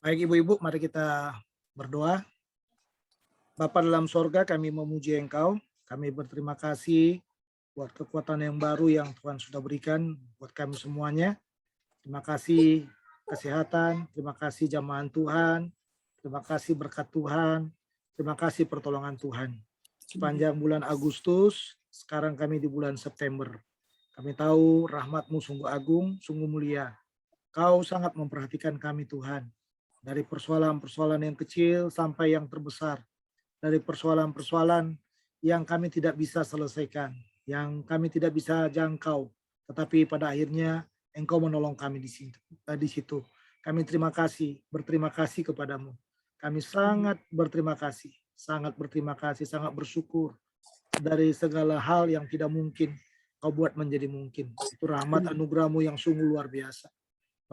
Baik ibu-ibu, mari kita berdoa. Bapa dalam sorga, kami memuji Engkau. Kami berterima kasih buat kekuatan yang baru yang Tuhan sudah berikan buat kami semuanya. Terima kasih kesehatan, terima kasih jamahan Tuhan, terima kasih berkat Tuhan, terima kasih pertolongan Tuhan. Sepanjang bulan Agustus, sekarang kami di bulan September. Kami tahu rahmat-Mu sungguh agung, sungguh mulia. Kau sangat memperhatikan kami Tuhan. Dari persoalan-persoalan yang kecil sampai yang terbesar. Dari persoalan-persoalan yang kami tidak bisa selesaikan, yang kami tidak bisa jangkau, tetapi pada akhirnya Engkau menolong kami di situ. Kami berterima kasih kepadamu. Kami sangat berterima kasih, sangat bersyukur dari segala hal yang tidak mungkin Kau buat menjadi mungkin. Itu rahmat anugerah-Mu yang sungguh luar biasa.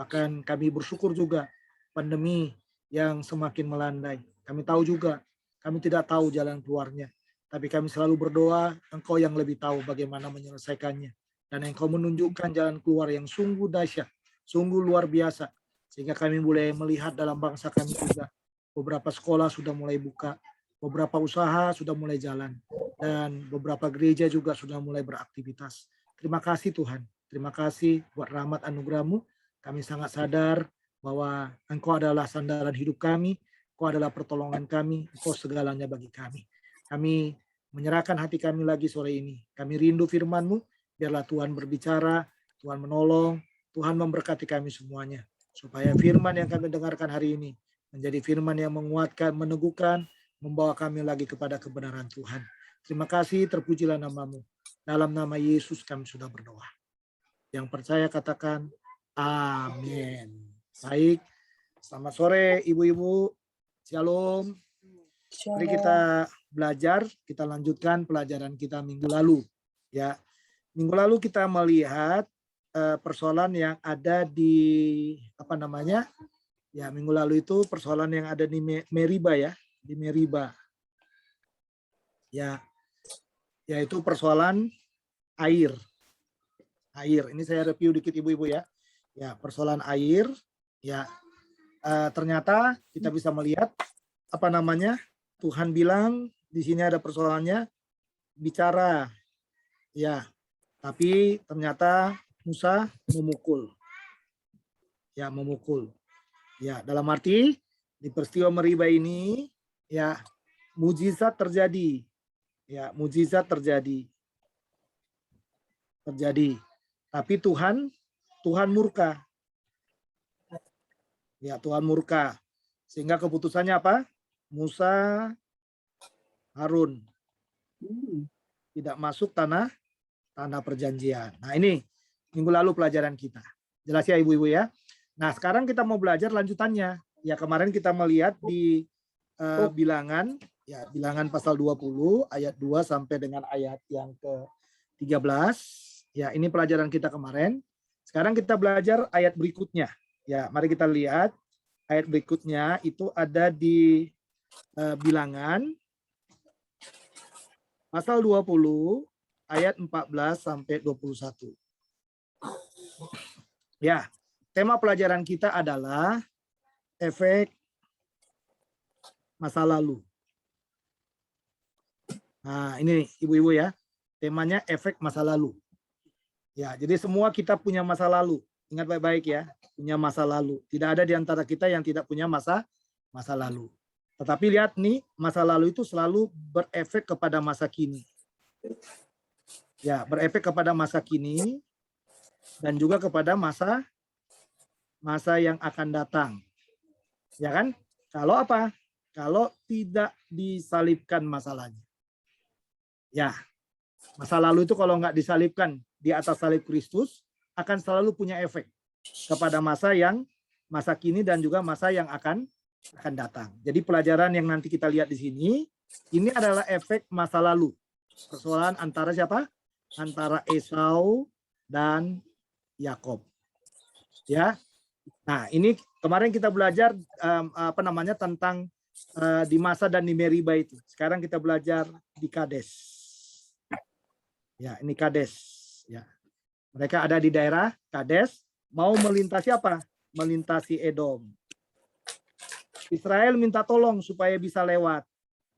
Bahkan kami bersyukur juga pandemi yang semakin melandai. Kami tahu juga, kami tidak tahu jalan keluarnya. Tapi kami selalu berdoa, Engkau yang lebih tahu bagaimana menyelesaikannya. Dan Engkau menunjukkan jalan keluar yang sungguh dahsyat, sungguh luar biasa. Sehingga kami boleh melihat dalam bangsa kami juga. Beberapa sekolah sudah mulai buka, beberapa usaha sudah mulai jalan. Dan beberapa gereja juga sudah mulai beraktivitas. Terima kasih Tuhan. Terima kasih buat rahmat anugerah-Mu. Kami sangat sadar bahwa Engkau adalah sandaran hidup kami, Engkau adalah pertolongan kami, Engkau segalanya bagi kami. Kami menyerahkan hati kami lagi sore ini. Kami rindu firman-Mu, biarlah Tuhan berbicara, Tuhan menolong, Tuhan memberkati kami semuanya. Supaya firman yang kami dengarkan hari ini menjadi firman yang menguatkan, meneguhkan, membawa kami lagi kepada kebenaran Tuhan. Terima kasih, terpujilah nama-Mu. Dalam nama Yesus kami sudah berdoa. Yang percaya katakan, amin. Baik, selamat sore ibu-ibu. Shalom. Mari kita belajar, kita lanjutkan pelajaran kita minggu lalu. Ya, minggu lalu kita melihat persoalan yang ada di Ya, minggu lalu itu persoalan yang ada di Meriba ya, di Meriba. Ya, yaitu persoalan air. Ini saya review dikit ibu-ibu ya. Ya, persoalan air. Ya, ternyata kita bisa melihat Tuhan bilang di sini ada persoalannya bicara. Ya, tapi ternyata Musa memukul. Ya, memukul. Ya, dalam arti di peristiwa Meriba ini ya mujizat terjadi. Ya, mujizat terjadi. Tapi Tuhan murka. Ya, Tuhan murka. Sehingga keputusannya apa? Musa, Harun tidak masuk tanah perjanjian. Nah, ini minggu lalu pelajaran kita. Jelas ya ibu-ibu ya. Nah, sekarang kita mau belajar lanjutannya. Ya, kemarin kita melihat di bilangan, ya, bilangan pasal 20 ayat 2 sampai dengan ayat yang ke-13. Ya, ini pelajaran kita kemarin. Sekarang kita belajar ayat berikutnya. Ya, mari kita lihat ayat berikutnya itu ada di bilangan pasal 20 ayat 14 sampai 21. Ya, tema pelajaran kita adalah efek masa lalu. Nah, ini ibu-ibu ya. Temanya efek masa lalu. Ya, jadi semua kita punya masa lalu. Ingat baik-baik ya, punya masa lalu. Tidak ada di antara kita yang tidak punya masa lalu. Tetapi lihat nih, masa lalu itu selalu berefek kepada masa kini. Ya, berefek kepada masa kini dan juga kepada masa yang akan datang. Ya kan? Kalau apa? Kalau tidak disalibkan masalahnya. Ya, masa lalu itu kalau nggak disalibkan di atas salib Kristus akan selalu punya efek kepada masa kini dan juga masa yang akan datang. Jadi pelajaran yang nanti kita lihat di sini, ini adalah efek masa lalu. Persoalan antara siapa? Antara Esau dan Yakob. Ya. Nah, ini kemarin kita belajar tentang di Masa dan di Meriba itu. Sekarang kita belajar di Kades. Ya, ini Kades. Ya. Mereka ada di daerah Kades, mau melintasi apa? Melintasi Edom. Israel minta tolong supaya bisa lewat.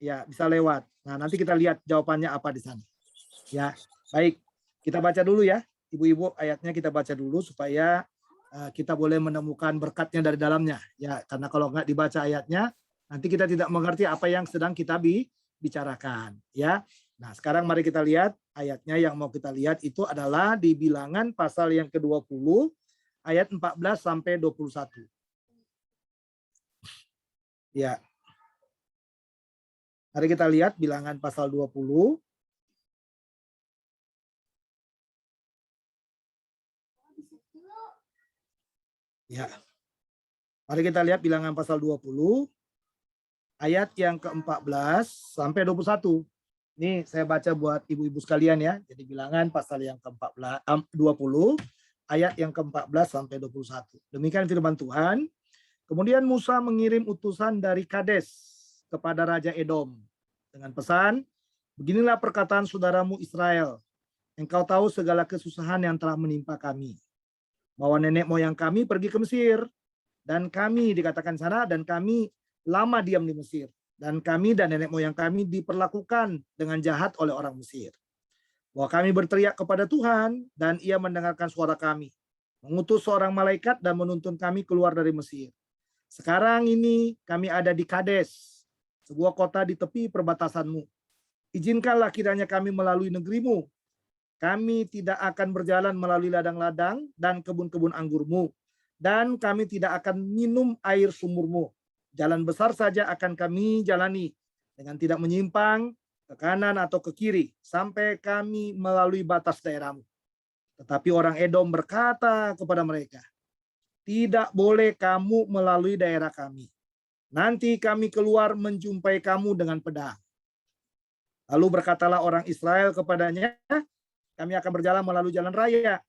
Ya, bisa lewat. Nah, nanti kita lihat jawabannya apa di sana. Ya, baik. Kita baca dulu ya. Ibu-ibu, ayatnya kita baca dulu supaya kita boleh menemukan berkatnya dari dalamnya. Ya, karena kalau nggak dibaca ayatnya, nanti kita tidak mengerti apa yang sedang kita bicarakan. Ya, nah sekarang mari kita lihat ayatnya yang mau kita lihat itu adalah di Bilangan pasal yang ke-20 ayat 14 sampai 21. Ya. Mari kita lihat Bilangan pasal 20. Ya. Mari kita lihat Bilangan pasal 20 ayat yang ke-14 sampai 21. Ini saya baca buat ibu-ibu sekalian ya. Jadi Bilangan pasal yang ke-14 20 ayat yang ke-14 sampai 21. Demikian firman Tuhan. Kemudian Musa mengirim utusan dari Kades kepada Raja Edom dengan pesan, beginilah perkataan saudaramu Israel. Engkau tahu segala kesusahan yang telah menimpa kami. Bahwa nenek moyang kami pergi ke Mesir. Dan kami dikatakan sana, dan kami lama diam di Mesir. Dan kami dan nenek moyang kami diperlakukan dengan jahat oleh orang Mesir. Bahwa kami berteriak kepada Tuhan, dan ia mendengarkan suara kami. Mengutus seorang malaikat dan menuntun kami keluar dari Mesir. Sekarang ini kami ada di Kades, sebuah kota di tepi perbatasanmu. Izinkanlah kiranya kami melalui negerimu. Kami tidak akan berjalan melalui ladang-ladang dan kebun-kebun anggurmu. Dan kami tidak akan minum air sumurmu. Jalan besar saja akan kami jalani dengan tidak menyimpang ke kanan atau ke kiri sampai kami melalui batas daerahmu. Tetapi orang Edom berkata kepada mereka, tidak boleh kamu melalui daerah kami. Nanti kami keluar menjumpai kamu dengan pedang. Lalu berkatalah orang Israel kepadanya, kami akan berjalan melalui jalan raya.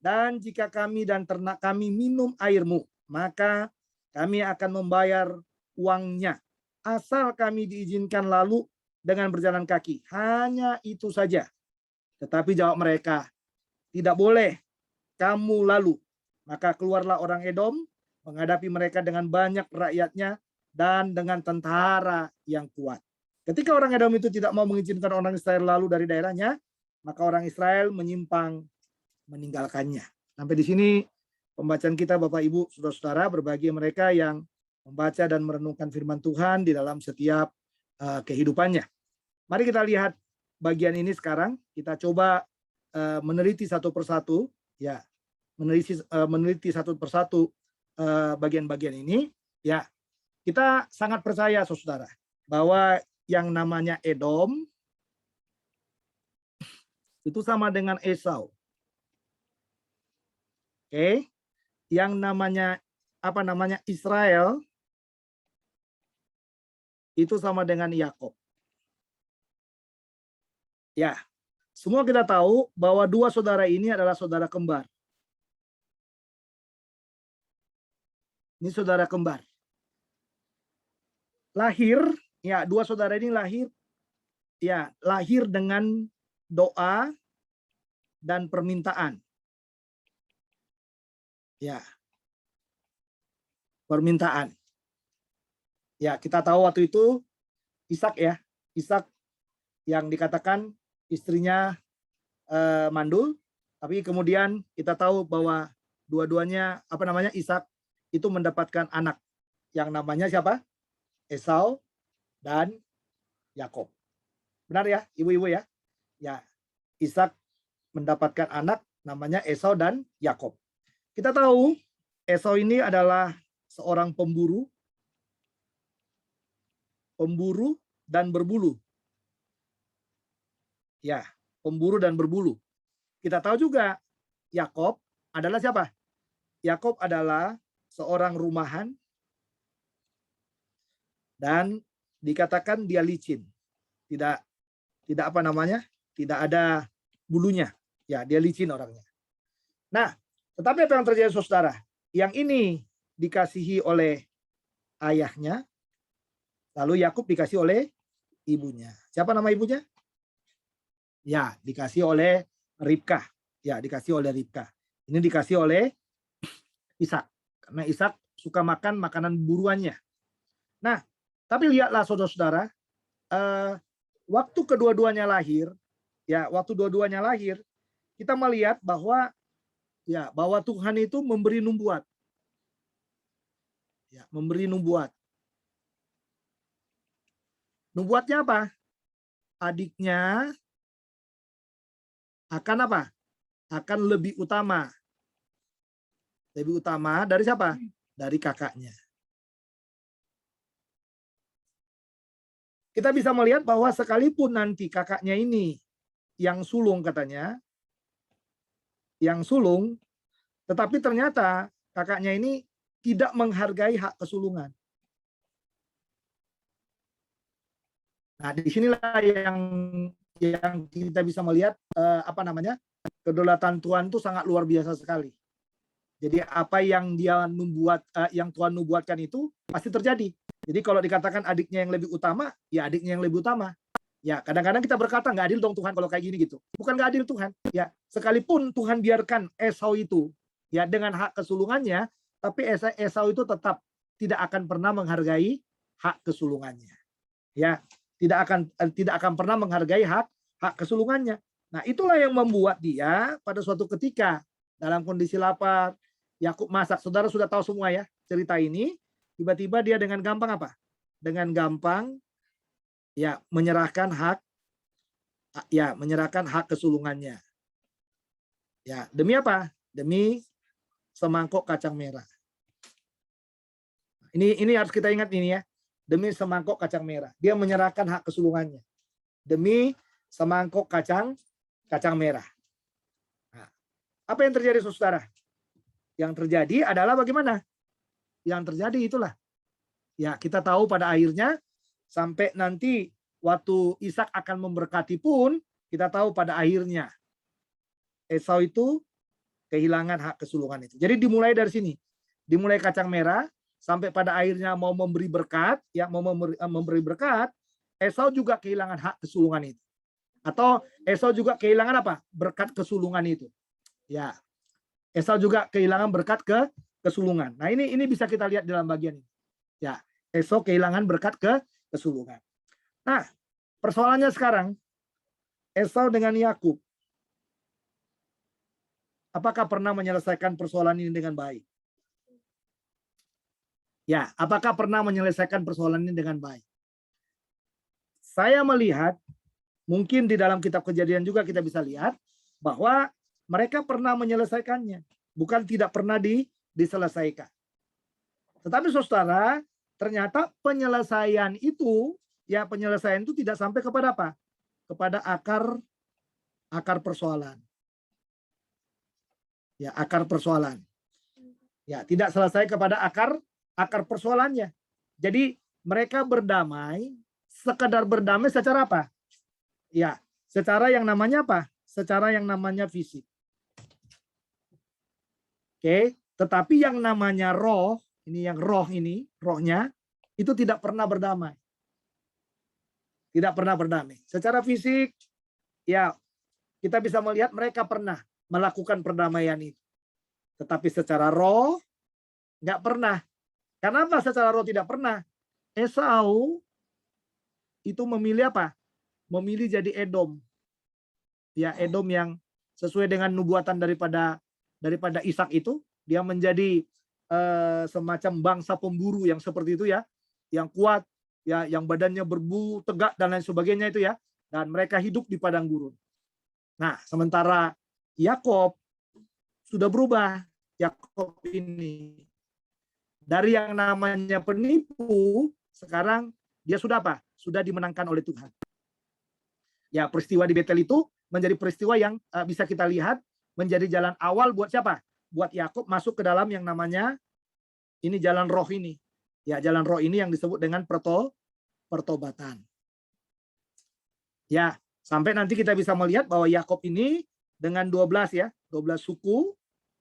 Dan jika kami dan ternak kami minum airmu, maka kami akan membayar uangnya. Asal kami diizinkan lalu dengan berjalan kaki. Hanya itu saja. Tetapi jawab mereka, tidak boleh kamu lalu. Maka keluarlah orang Edom menghadapi mereka dengan banyak rakyatnya dan dengan tentara yang kuat. Ketika orang Edom itu tidak mau mengizinkan orang Israel lalu dari daerahnya, maka orang Israel menyimpang meninggalkannya. Sampai di sini pembacaan kita Bapak Ibu Saudara-saudara, berbagi mereka yang membaca dan merenungkan firman Tuhan di dalam setiap kehidupannya. Mari kita lihat bagian ini sekarang. Kita coba meneliti satu persatu, ya, meneliti satu persatu bagian-bagian ini. Ya, kita sangat percaya saudara bahwa yang namanya Edom itu sama dengan Esau. Oke, yang namanya Israel itu sama dengan Yakub. Ya, semua kita tahu bahwa dua saudara ini adalah saudara kembar. Ini saudara kembar. Lahir, ya, dua saudara ini lahir dengan doa dan permintaan. Ya. Permintaan. Ya, kita tahu waktu itu Ishak yang dikatakan istrinya mandul, tapi kemudian kita tahu bahwa dua-duanya Ishak itu mendapatkan anak yang namanya siapa? Esau dan Yakub. Benar ya, ibu-ibu ya? Ya, Ishak mendapatkan anak namanya Esau dan Yakub. Kita tahu Esau ini adalah seorang pemburu dan berbulu. Ya, pemburu dan berbulu. Kita tahu juga Yakub adalah siapa? Yakub adalah seorang rumahan dan dikatakan dia licin. Tidak ada bulunya. Ya, dia licin orangnya. Nah, tetapi apa yang terjadi saudara? Yang ini dikasihi oleh ayahnya, lalu Yakub dikasih oleh ibunya. Siapa nama ibunya? Ya, dikasih oleh Ribkah. Ya, dikasih oleh Ribkah. Ini dikasih oleh Ishak. Karena Ishak suka makan makanan buruannya. Nah, tapi lihatlah saudara-saudara, waktu kedua-duanya lahir, ya, waktu dua-duanya lahir, kita melihat bahwa ya, bahwa Tuhan itu memberi nubuat. Ya, memberi nubuat. Nubuatnya apa? Adiknya akan apa? Akan lebih utama. Lebih utama dari siapa? Dari kakaknya. Kita bisa melihat bahwa sekalipun nanti kakaknya ini yang sulung katanya, yang sulung, tetapi ternyata kakaknya ini tidak menghargai hak kesulungan. Nah, disinilah yang kita bisa melihat kedaulatan Tuhan itu sangat luar biasa sekali. Jadi apa yang yang Tuhan nubuatkan itu pasti terjadi. Jadi kalau dikatakan adiknya yang lebih utama, ya adiknya yang lebih utama. Ya kadang-kadang kita berkata nggak adil dong Tuhan kalau kayak gini gitu. Bukan nggak adil Tuhan. Ya sekalipun Tuhan biarkan Esau itu ya dengan hak kesulungannya, tapi Esau itu tetap tidak akan pernah menghargai hak kesulungannya. Ya tidak akan pernah menghargai hak kesulungannya. Nah itulah yang membuat dia pada suatu ketika dalam kondisi lapar, Yakub masak. Saudara sudah tahu semua ya cerita ini. Tiba-tiba dia dengan gampang apa? Dengan gampang ya menyerahkan hak kesulungannya. Ya, demi apa? Demi semangkok kacang merah. Ini harus kita ingat ini ya. Demi semangkok kacang merah. Dia menyerahkan hak kesulungannya. Demi semangkok kacang merah. Nah, apa yang terjadi saudara? Yang terjadi adalah bagaimana? Yang terjadi itulah. Ya, kita tahu pada akhirnya sampai nanti waktu Ishak akan memberkati pun kita tahu pada akhirnya Esau itu kehilangan hak kesulungan itu. Jadi dimulai dari sini. Dimulai kacang merah sampai pada akhirnya mau memberi berkat, ya mau memberi berkat, Esau juga kehilangan hak kesulungan itu. Atau Esau juga kehilangan apa? Berkat kesulungan itu. Ya. Esau juga kehilangan berkat kesulungan. Nah, ini bisa kita lihat dalam bagian ini. Ya, Esau kehilangan berkat kesulungan. Nah, persoalannya sekarang Esau dengan Yakub. Apakah pernah menyelesaikan persoalan ini dengan baik? Ya, apakah pernah menyelesaikan persoalan ini dengan baik? Saya melihat, mungkin di dalam kitab Kejadian juga kita bisa lihat, bahwa mereka pernah menyelesaikannya. Bukan tidak pernah diselesaikan. Tetapi saudara, ternyata penyelesaian itu tidak sampai kepada apa? Kepada akar persoalan. Ya, akar persoalan. Ya, tidak selesai kepada akar persoalannya. Jadi mereka berdamai, sekedar berdamai secara apa? Ya, secara yang namanya apa? Secara yang namanya fisik. Oke, tetapi yang namanya roh, rohnya itu tidak pernah berdamai. Tidak pernah berdamai. Secara fisik, ya kita bisa melihat mereka pernah melakukan perdamaian itu. Tetapi secara roh, nggak pernah. Kenapa secara roh tidak pernah? Esau itu memilih apa? Memilih jadi Edom. Ya, Edom yang sesuai dengan nubuatan daripada Ishak itu, dia menjadi semacam bangsa pemburu yang seperti itu ya, yang kuat, ya, yang badannya berbulu tegak dan lain sebagainya itu ya, dan mereka hidup di padang gurun. Nah, sementara Yakob sudah berubah. Yakob ini dari yang namanya penipu, sekarang dia sudah apa? Sudah dimenangkan oleh Tuhan. Ya, peristiwa di Betel itu menjadi peristiwa yang bisa kita lihat menjadi jalan awal buat siapa? Buat Yakub masuk ke dalam yang namanya ini jalan roh ini. Ya, jalan roh ini yang disebut dengan pertobatan. Ya, sampai nanti kita bisa melihat bahwa Yakub ini dengan 12 suku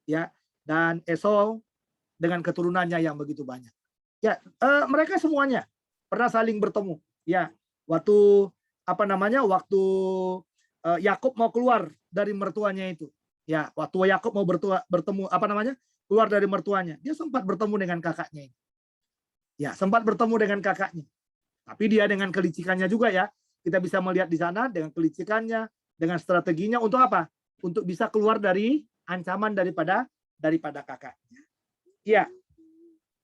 ya, dan Esau dengan keturunannya yang begitu banyak. Ya, mereka semuanya pernah saling bertemu. Ya, waktu waktu Yakub mau keluar dari mertuanya itu. Ya, waktu Yakub mau bertemu keluar dari mertuanya, dia sempat bertemu dengan kakaknya ini. Ya, sempat bertemu dengan kakaknya. Tapi dia dengan kelicikannya juga ya. Kita bisa melihat di sana dengan kelicikannya, dengan strateginya untuk apa? Untuk bisa keluar dari ancaman daripada kakaknya. Iya.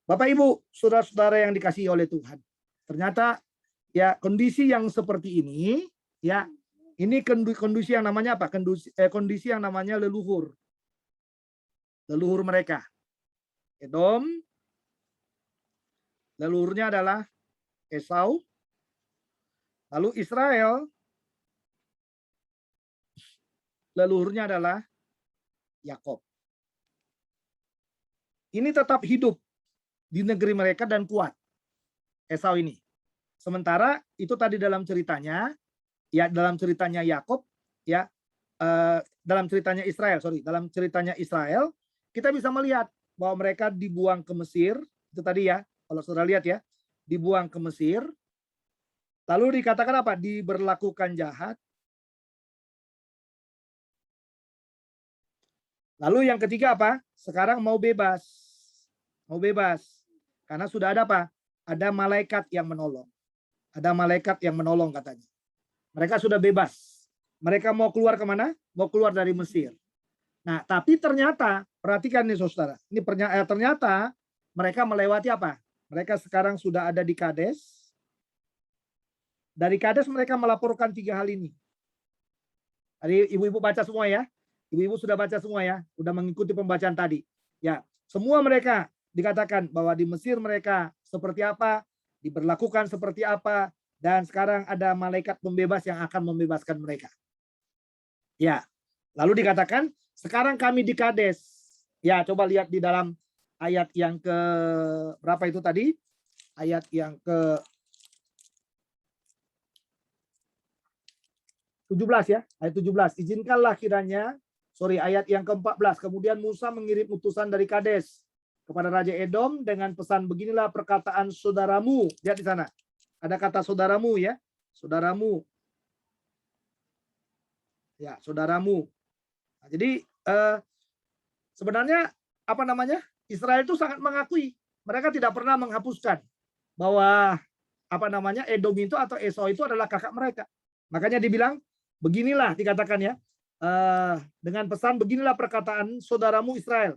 Bapak Ibu, saudara-saudara yang dikasihi oleh Tuhan. Ternyata ya kondisi yang seperti ini ya, ini kondisi yang namanya apa? Kondisi yang namanya leluhur. Leluhur mereka. Edom, leluhurnya adalah Esau. Lalu Israel, leluhurnya adalah Yakob. Ini tetap hidup di negeri mereka dan kuat. Esau ini. Sementara itu tadi dalam ceritanya, ya dalam ceritanya Yakob, ya dalam ceritanya Israel, dalam ceritanya Israel, kita bisa melihat bahwa mereka dibuang ke Mesir. Itu tadi ya, kalau saudara lihat ya, dibuang ke Mesir. Lalu dikatakan apa? Diberlakukan jahat. Lalu yang ketiga apa? Sekarang mau bebas. Mau bebas. Karena sudah ada apa? Ada malaikat yang menolong. Ada malaikat yang menolong katanya. Mereka sudah bebas. Mereka mau keluar kemana? Mau keluar dari Mesir. Nah, tapi ternyata, perhatikan nih saudara. Ini ternyata mereka melewati apa? Mereka sekarang sudah ada di Kades. Dari Kades mereka melaporkan 3 hal ini. Tadi ibu-ibu baca semua ya. Ibu-ibu sudah baca semua ya. Sudah mengikuti pembacaan tadi. Ya, semua mereka dikatakan bahwa di Mesir mereka seperti apa, diberlakukan seperti apa, dan sekarang ada malaikat pembebas yang akan membebaskan mereka. Ya, lalu dikatakan sekarang kami di Kades. Ya, coba lihat di dalam ayat yang ke berapa itu tadi? Ayat yang ke 17 ya, ayat 17. Izinkanlah kiranya, ayat yang ke-14. Kemudian Musa mengirim utusan dari Kades kepada Raja Edom dengan pesan, beginilah perkataan saudaramu. Lihat di sana. Ada kata saudaramu ya. Saudaramu. Ya, saudaramu. Nah, jadi sebenarnya apa namanya? Israel itu sangat mengakui. Mereka tidak pernah menghapuskan bahwa apa namanya? Edom itu atau Esau itu adalah kakak mereka. Makanya dibilang beginilah dikatakan ya, dengan pesan beginilah perkataan saudaramu Israel.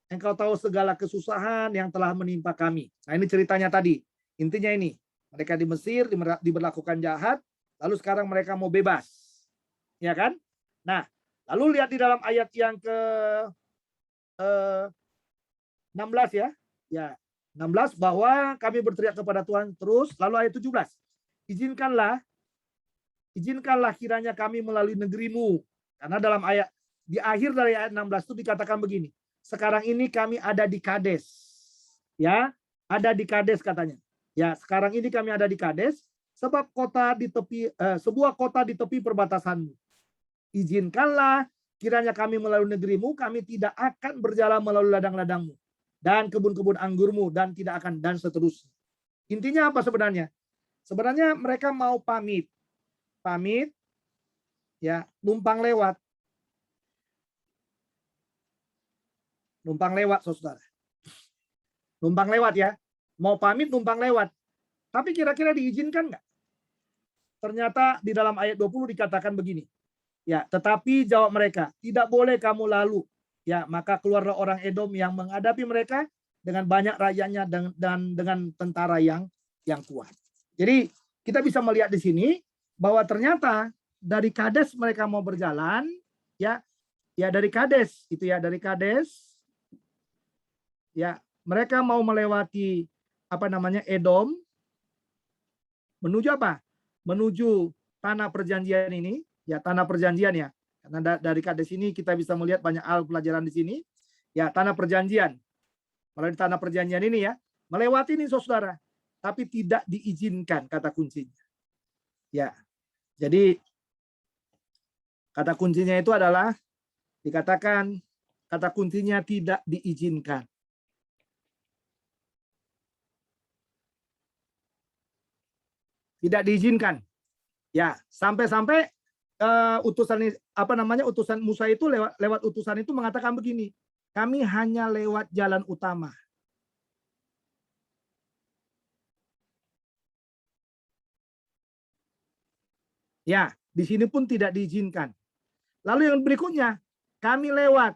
Engkau tahu segala kesusahan yang telah menimpa kami. Nah ini ceritanya tadi. Intinya ini. Mereka di Mesir diberlakukan jahat. Lalu sekarang mereka mau bebas. Ya kan? Nah, lalu lihat di dalam ayat yang ke 16 ya. Ya, 16 bahwa kami berteriak kepada Tuhan terus. Lalu ayat 17. Izinkanlah kiranya kami melalui negerimu. Karena dalam ayat di akhir dari ayat 16 itu dikatakan begini. Sekarang ini kami ada di Kades. Ya, ada di Kades katanya. Ya, sekarang ini kami ada di Kades sebab sebuah kota di tepi perbatasanmu. Izinkanlah kiranya kami melalui negerimu, kami tidak akan berjalan melalui ladang-ladangmu dan kebun-kebun anggurmu dan tidak akan dan seterusnya. Intinya apa sebenarnya? Sebenarnya mereka mau pamit ya, numpang lewat saudara, numpang lewat ya, mau pamit numpang lewat, tapi kira-kira diizinkan nggak? Ternyata di dalam ayat 20 dikatakan begini ya, tetapi jawab mereka, tidak boleh kamu lalu ya, maka keluarlah orang Edom yang menghadapi mereka dengan banyak rakyatnya dan dengan tentara yang kuat. Jadi kita bisa melihat di sini bahwa ternyata dari Kades mereka mau berjalan ya dari Kades itu ya, dari Kades ya, mereka mau melewati apa namanya Edom menuju apa? Menuju tanah perjanjian ini ya, tanah perjanjian ya. Karena dari Kades ini kita bisa melihat banyak hal pelajaran di sini ya, tanah perjanjian. Melalui tanah perjanjian ini ya, melewati ini saudara, tapi tidak diizinkan kata kuncinya. Ya. Jadi kata kuncinya itu adalah dikatakan kata kuncinya tidak diizinkan. Tidak diizinkan. Ya, sampai-sampai utusan apa namanya? Utusan Musa itu lewat utusan itu mengatakan begini, kami hanya lewat jalan utama. Ya, di sini pun tidak diizinkan. Lalu yang berikutnya, kami lewat.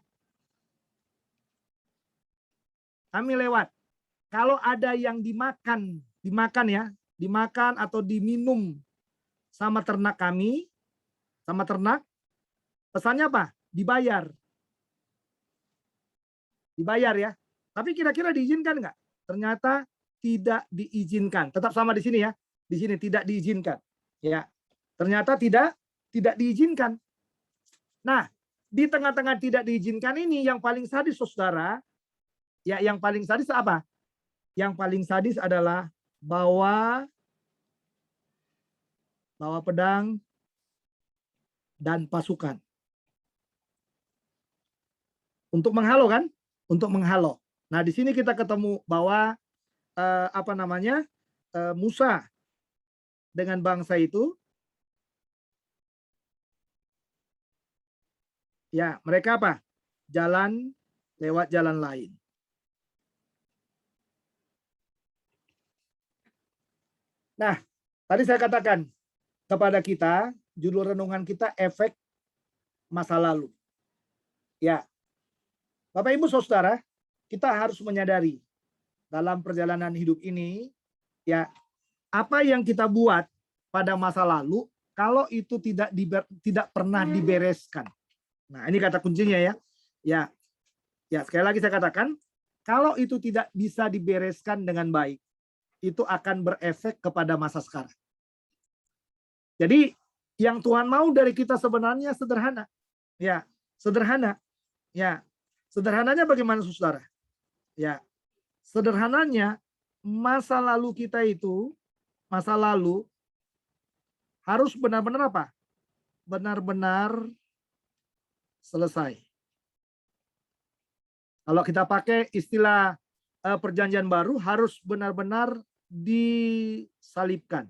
Kami lewat. Kalau ada yang dimakan ya, dimakan atau diminum sama ternak kami, sama ternak, pesannya apa? Dibayar. Dibayar ya. Tapi kira-kira diizinkan nggak? Ternyata tidak diizinkan. Tetap sama di sini ya. Di sini tidak diizinkan. Ya. Ternyata tidak diizinkan. Nah, di tengah-tengah tidak diizinkan ini yang paling sadis Saudara, ya yang paling sadis apa? Yang paling sadis adalah bawa pedang dan pasukan. Untuk menghalau kan? Untuk menghalau. Nah, di sini kita ketemu bahwa Musa dengan bangsa itu, ya mereka apa? Jalan lewat jalan lain. Nah, tadi saya katakan kepada kita, judul renungan kita efek masa lalu. Ya, Bapak Ibu Saudara, kita harus menyadari dalam perjalanan hidup ini, ya apa yang kita buat pada masa lalu, kalau itu tidak pernah dibereskan. Nah, ini kata kuncinya ya. Ya, sekali lagi saya katakan, kalau itu tidak bisa dibereskan dengan baik, itu akan berefek kepada masa sekarang. Jadi, yang Tuhan mau dari kita sebenarnya sederhana. Ya, sederhana. Ya, sederhananya bagaimana Saudara? Ya, sederhananya masa lalu kita itu, masa lalu harus benar-benar apa? Benar-benar selesai. Kalau kita pakai istilah perjanjian baru, harus benar-benar disalibkan.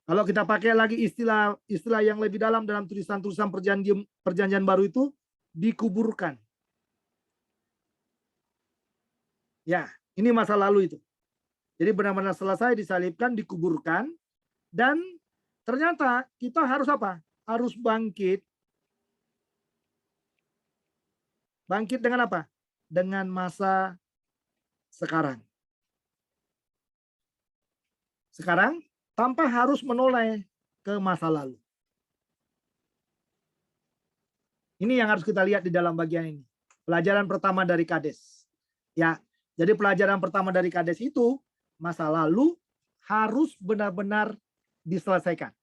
Kalau kita pakai lagi istilah yang lebih dalam tulisan-tulisan perjanjian baru itu, dikuburkan. Ya, ini masa lalu itu. Jadi benar-benar selesai, disalibkan, dikuburkan, dan ternyata kita harus apa? Harus bangkit. Bangkit dengan apa? Dengan masa sekarang. Sekarang tanpa harus menoleh ke masa lalu. Ini yang harus kita lihat di dalam bagian ini. Pelajaran pertama dari Kades. Ya, jadi pelajaran pertama dari Kades itu, masa lalu harus benar-benar diselesaikan.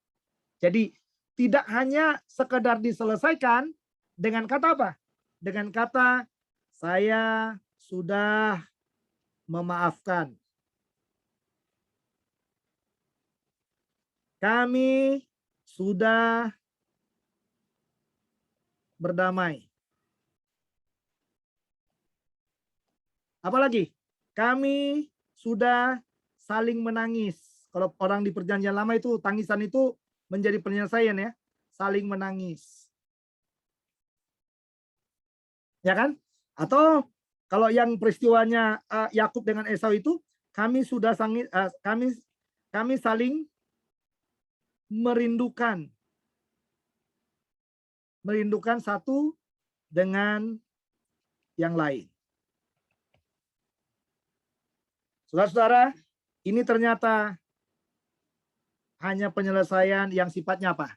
Jadi tidak hanya sekedar diselesaikan dengan kata apa? Dengan kata saya sudah memaafkan. Kami sudah berdamai. Apalagi? Kami sudah saling menangis. Kalau orang di perjanjian lama itu, tangisan itu menjadi penyelesaian ya. Saling menangis. Ya kan? Atau kalau yang peristiwanya Yakub dengan Esau itu, kami sudah kami saling merindukan satu dengan yang lain. Saudara-saudara, ini ternyata hanya penyelesaian yang sifatnya apa?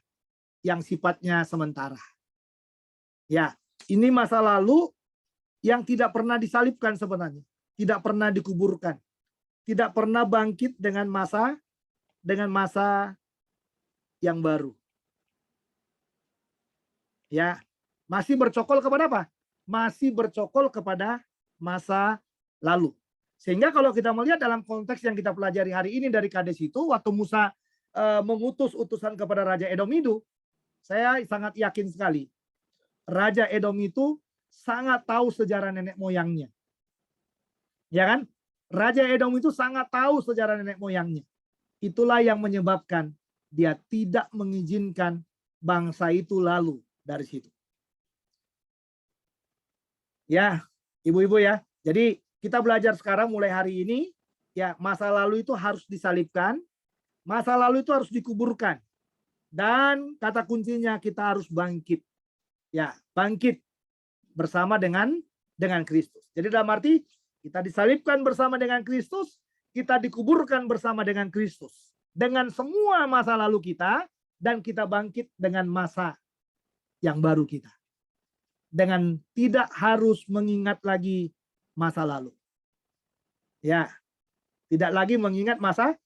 Yang sifatnya sementara. Ya, ini masa lalu yang tidak pernah disalibkan sebenarnya, tidak pernah dikuburkan, tidak pernah bangkit dengan masa yang baru. Ya, masih bercokol kepada apa? Masih bercokol kepada masa lalu. Sehingga kalau kita melihat dalam konteks yang kita pelajari hari ini dari Kades itu, waktu Musa mengutus utusan kepada Raja Edom itu, saya sangat yakin sekali, Raja Edom itu sangat tahu sejarah nenek moyangnya. Ya kan? Raja Edom itu sangat tahu sejarah nenek moyangnya. Itulah yang menyebabkan dia tidak mengizinkan bangsa itu lalu dari situ. Ya, ibu-ibu ya. Jadi kita belajar sekarang mulai hari ini, ya masa lalu itu harus disalibkan, Masa lalu itu harus dikuburkan. Dan kata kuncinya kita harus bangkit. Ya, bangkit bersama dengan Kristus. Jadi dalam arti kita disalibkan bersama dengan Kristus, kita dikuburkan bersama dengan Kristus. Dengan semua masa lalu kita, dan kita bangkit dengan masa yang baru kita. Dengan tidak harus mengingat lagi masa lalu. Ya, tidak lagi mengingat masa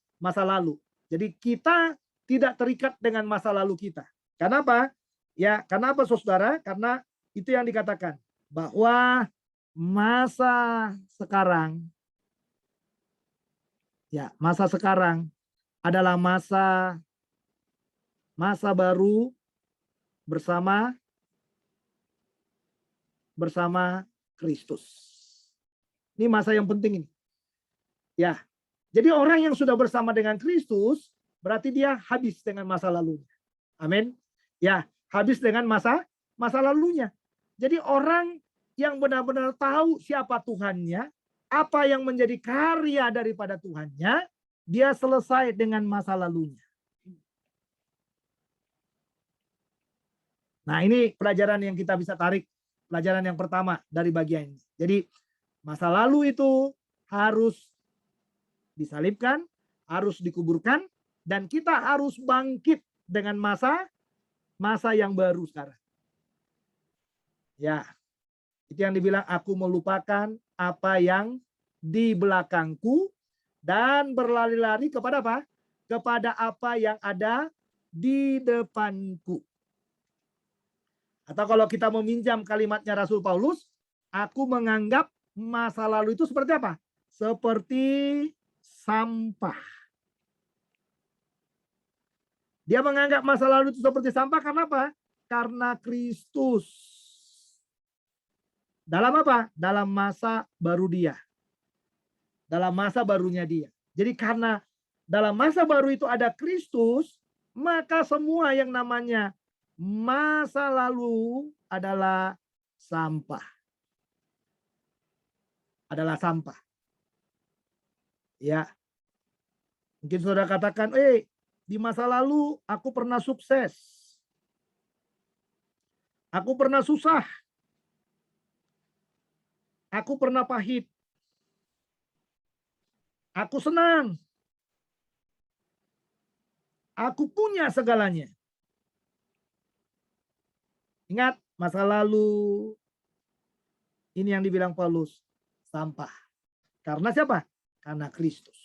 lalu. Jadi kita tidak terikat dengan masa lalu kita. Kenapa? Ya, kenapa saudara? Karena itu yang dikatakan bahwa masa sekarang, ya, masa sekarang adalah masa baru bersama Kristus. Ini masa yang penting ini. Ya. Jadi orang yang sudah bersama dengan Kristus berarti dia habis dengan masa lalunya. Amin. Ya, habis dengan masa lalunya. Jadi orang yang benar-benar tahu siapa Tuhannya, apa yang menjadi karya daripada Tuhannya, dia selesai dengan masa lalunya. Nah, ini pelajaran yang kita bisa tarik. Pelajaran yang pertama dari bagian ini. Jadi masa lalu itu harus disalibkan, harus dikuburkan, dan kita harus bangkit dengan masa yang baru sekarang. Ya, itu yang dibilang aku melupakan apa yang di belakangku dan berlari-lari kepada apa? Kepada apa yang ada di depanku. Atau kalau kita meminjam kalimatnya Rasul Paulus, aku menganggap masa lalu itu seperti apa? Seperti sampah. Dia menganggap masa lalu itu seperti sampah karena apa? Karena Kristus. Dalam apa? Dalam masa baru dia. Dalam masa barunya dia. Jadi karena dalam masa baru itu ada Kristus, maka semua yang namanya masa lalu adalah sampah. Adalah sampah. Ya. Mungkin saudara katakan, di masa lalu aku pernah sukses. Aku pernah susah. Aku pernah pahit. Aku senang. Aku punya segalanya. Ingat, masa lalu ini yang dibilang Paulus, sampah. Karena siapa? Karena Kristus.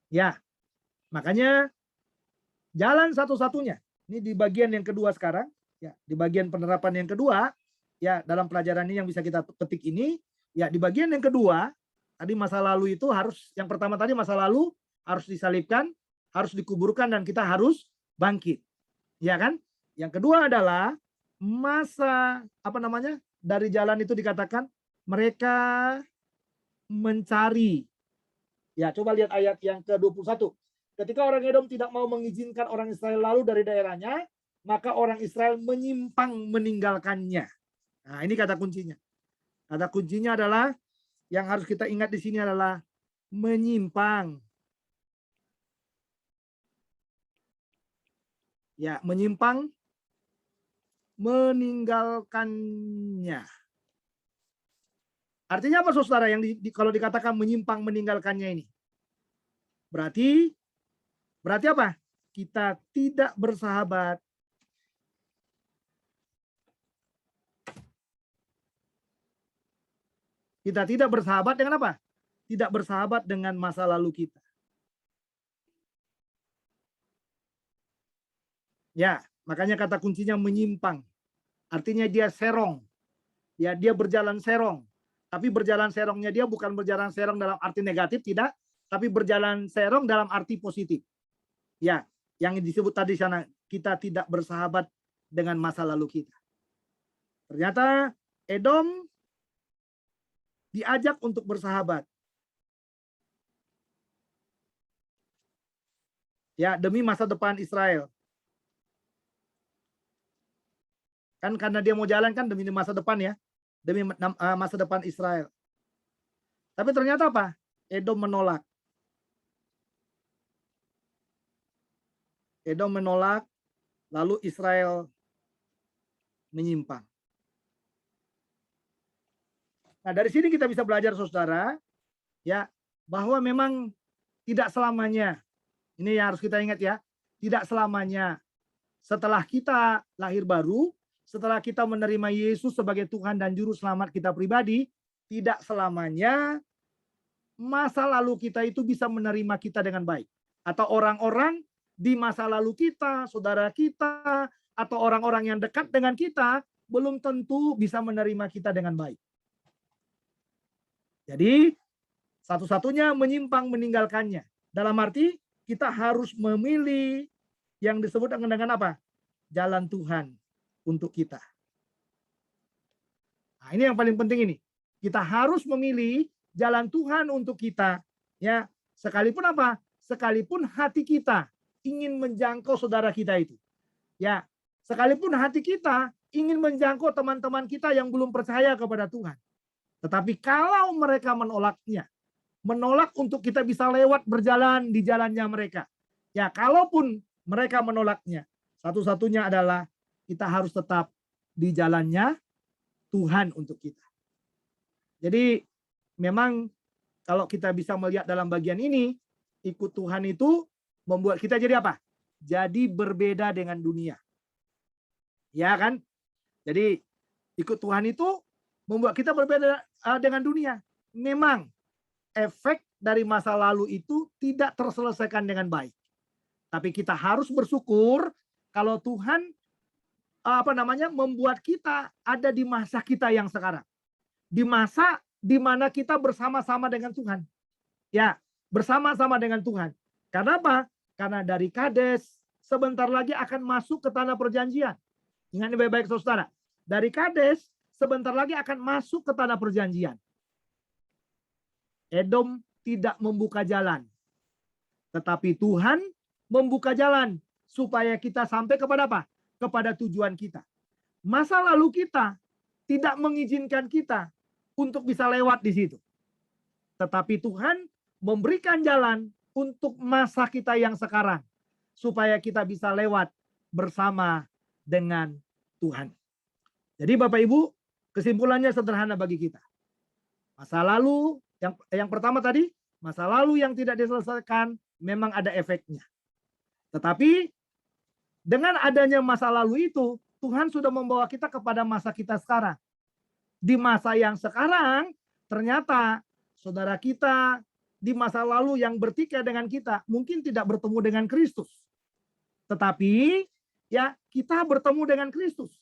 Ya, makanya jalan satu-satunya. Ini di bagian yang kedua sekarang. Ya, di bagian penerapan yang kedua, ya dalam pelajaran ini yang bisa kita petik ini, ya di bagian yang kedua, tadi masa lalu itu harus, yang pertama tadi masa lalu harus disalibkan, harus dikuburkan, dan kita harus bangkit. Ya kan? Yang kedua adalah masa, dari jalan itu dikatakan mereka mencari. Ya, coba lihat ayat yang ke-21. Ketika orang Edom tidak mau mengizinkan orang Israel lalu dari daerahnya, maka orang Israel menyimpang meninggalkannya. Nah, ini kata kuncinya. Kata kuncinya adalah, yang harus kita ingat di sini adalah menyimpang. Ya, menyimpang meninggalkannya. Artinya apa saudara yang kalau dikatakan menyimpang meninggalkannya ini? Berarti apa? Kita tidak bersahabat. Kita tidak bersahabat dengan apa? Tidak bersahabat dengan masa lalu kita. Ya, makanya kata kuncinya menyimpang. Artinya dia serong. Ya, dia berjalan serong. Tapi berjalan serongnya dia bukan berjalan serong dalam arti negatif, tidak. Tapi berjalan serong dalam arti positif. Ya, yang disebut tadi sana, kita tidak bersahabat dengan masa lalu kita. Ternyata Edom diajak untuk bersahabat. Ya, demi masa depan Israel. Kan karena dia mau jalan kan demi masa depan ya. Demi masa depan Israel. Tapi ternyata apa? Edom menolak. Edom menolak, lalu Israel menyimpang. Nah, dari sini kita bisa belajar, saudara, ya, bahwa memang tidak selamanya, ini yang harus kita ingat ya, tidak selamanya setelah kita lahir baru, setelah kita menerima Yesus sebagai Tuhan dan Juru Selamat kita pribadi, tidak selamanya masa lalu kita itu bisa menerima kita dengan baik. Atau orang-orang di masa lalu kita, saudara kita, atau orang-orang yang dekat dengan kita, belum tentu bisa menerima kita dengan baik. Jadi, satu-satunya menyimpang meninggalkannya. Dalam arti, kita harus memilih yang disebut dengan apa? Jalan Tuhan untuk kita. Nah, ini yang paling penting ini. Kita harus memilih jalan Tuhan untuk kita. Ya, sekalipun apa? Sekalipun hati kita ingin menjangkau saudara kita itu. Ya, sekalipun hati kita ingin menjangkau teman-teman kita yang belum percaya kepada Tuhan. Tetapi kalau mereka menolaknya, menolak untuk kita bisa lewat berjalan di jalannya mereka. Ya, kalaupun mereka menolaknya, satu-satunya adalah kita harus tetap di jalannya Tuhan untuk kita. Jadi memang kalau kita bisa melihat dalam bagian ini, ikut Tuhan itu membuat kita jadi apa? Jadi berbeda dengan dunia. Ya kan? Jadi ikut Tuhan itu membuat kita berbeda dengan dunia. Memang efek dari masa lalu itu tidak terselesaikan dengan baik. Tapi kita harus bersyukur kalau Tuhan membuat kita ada di masa kita yang sekarang. Di masa di mana kita bersama-sama dengan Tuhan. Ya, bersama-sama dengan Tuhan. Karena apa? Karena dari Kades sebentar lagi akan masuk ke tanah perjanjian. Ingat ini baik-baik saudara. Dari Kades sebentar lagi akan masuk ke tanah perjanjian. Edom tidak membuka jalan. Tetapi Tuhan membuka jalan supaya kita sampai kepada apa? Kepada tujuan kita. Masa lalu kita tidak mengizinkan kita untuk bisa lewat di situ. Tetapi Tuhan memberikan jalan untuk masa kita yang sekarang. Supaya kita bisa lewat bersama dengan Tuhan. Jadi Bapak Ibu, kesimpulannya sederhana bagi kita. Masa lalu, yang pertama tadi, masa lalu yang tidak diselesaikan memang ada efeknya. Tetapi dengan adanya masa lalu itu, Tuhan sudah membawa kita kepada masa kita sekarang. Di masa yang sekarang, ternyata saudara kita di masa lalu yang bertikai dengan kita mungkin tidak bertemu dengan Kristus. Tetapi ya kita bertemu dengan Kristus.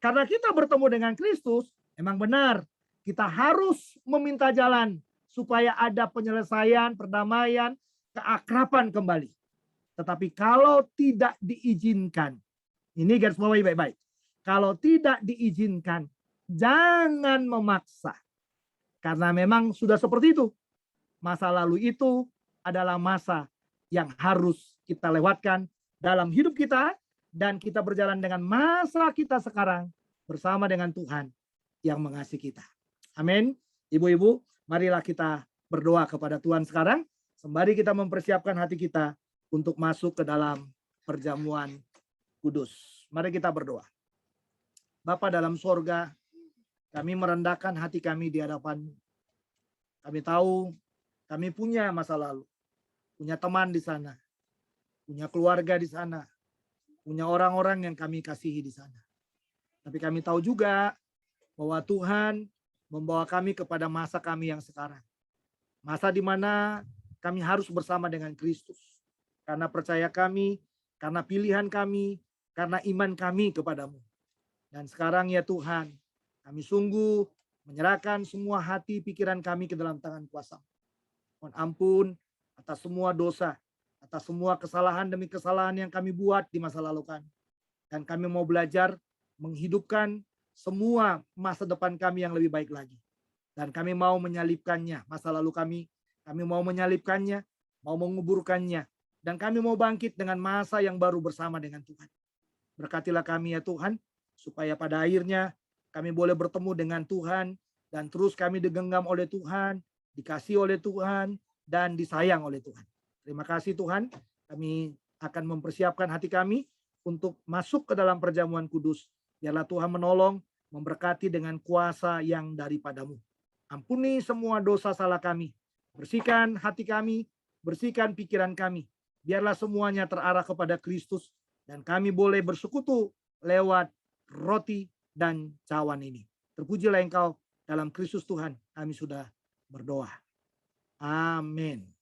Karena kita bertemu dengan Kristus, memang benar kita harus meminta jalan supaya ada penyelesaian, perdamaian, keakraban kembali. Tetapi kalau tidak diizinkan, ini garis bawahi baik-baik. Kalau tidak diizinkan, jangan memaksa. Karena memang sudah seperti itu. Masa lalu itu adalah masa yang harus kita lewatkan dalam hidup kita. Dan kita berjalan dengan masa kita sekarang bersama dengan Tuhan yang mengasihi kita. Amin. Ibu-ibu, marilah kita berdoa kepada Tuhan sekarang. Sembari kita mempersiapkan hati kita untuk masuk ke dalam perjamuan kudus. Mari kita berdoa. Bapa dalam sorga, kami merendahkan hati kami di hadapan-Mu. Kami tahu kami punya masa lalu, punya teman di sana, punya keluarga di sana, punya orang-orang yang kami kasihi di sana. Tapi kami tahu juga bahwa Tuhan membawa kami kepada masa kami yang sekarang. Masa di mana kami harus bersama dengan Kristus. Karena percaya kami, karena pilihan kami, karena iman kami kepadamu. Dan sekarang ya Tuhan, kami sungguh menyerahkan semua hati pikiran kami ke dalam tangan kuasa. Mohon ampun atas semua dosa, atas semua kesalahan demi kesalahan yang kami buat di masa lalu kami. Dan kami mau belajar menghidupkan semua masa depan kami yang lebih baik lagi. Dan kami mau menyalibkannya, masa lalu kami mau menyalibkannya, mau menguburkannya. Dan kami mau bangkit dengan masa yang baru bersama dengan Tuhan. Berkatilah kami ya Tuhan, supaya pada akhirnya kami boleh bertemu dengan Tuhan, dan terus kami digenggam oleh Tuhan, dikasih oleh Tuhan, dan disayang oleh Tuhan. Terima kasih Tuhan, kami akan mempersiapkan hati kami untuk masuk ke dalam perjamuan kudus. Biarlah Tuhan menolong, memberkati dengan kuasa yang daripadamu. Ampuni semua dosa salah kami. Bersihkan hati kami, bersihkan pikiran kami. Biarlah semuanya terarah kepada Kristus dan kami boleh bersekutu lewat roti dan cawan ini. Terpujilah Engkau dalam Kristus Tuhan. Kami sudah berdoa. Amin.